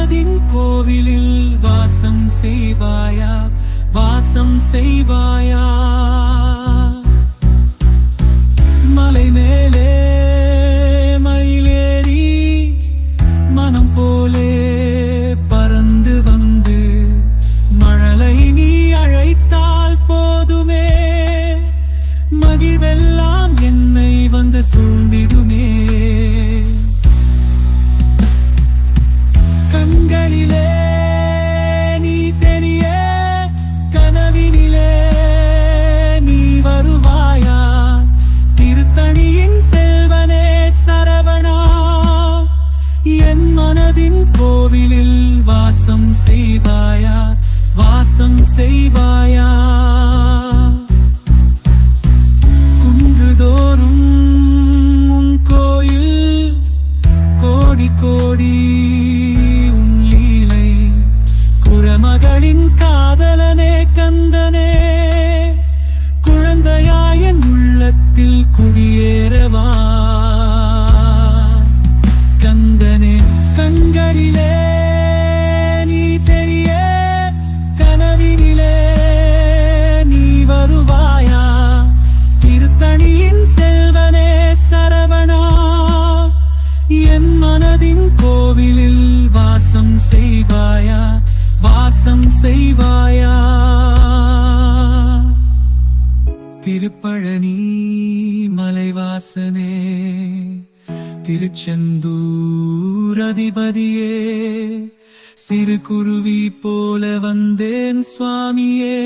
மனதின் கோவிலில் வாசம் செய்வாயா, வாசம் செய்வாயா. மலை மேலே மயிலேறி மனம் போலே பறந்து வந்து மழலை நீ அழைத்தால் போதுமே, மகிழ்வெல்லாம் என்னை வந்து சூழ்ந்திடுமே. கண்களிலே நீ தெரிய, கனவினிலே நீ வருவாயா, திருத்தணியின் செல்வனே சரவணா. என் மனதின் கோவிலில் வாசம் செய்வாயா, வாசம் செய்வாயா. குன்றுதோறும் உன் கோயில், கோடி கோடி உன் லீலை. குறமகளின் காதலனே கந்தனே, குழந்தையாயன் உள்ளத்தில் குடியேறவா. கந்தனே கண்களிலே நீ தெரிய, கனவினிலே நீ வருவாயா, திருத்தணியின் செல்வனே சரவணா. என் மனதின் கோவிலில் வாசம் செய்வாயா, வாசம் செய்வாயா. திருப்பழனி மலைவாசனே, திருச்செந்தூர் அதிபதியே, சிறு குருவி போல வந்தேன் சுவாமியே,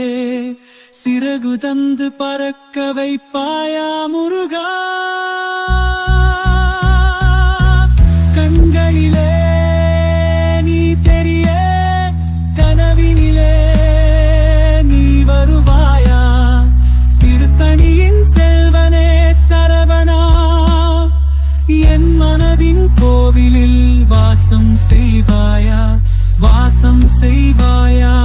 சிறகு தந்து பறக்க வைப்பாயா முருகா. கண்களிலே நீ தெரிய, கனவினிலே நீ வருவாயா, திருத்தணியின் செல்வனே சரவணா. என் மனதின் கோவிலில் வாசம் செய்வாயா, வாசம் செய்வாயா.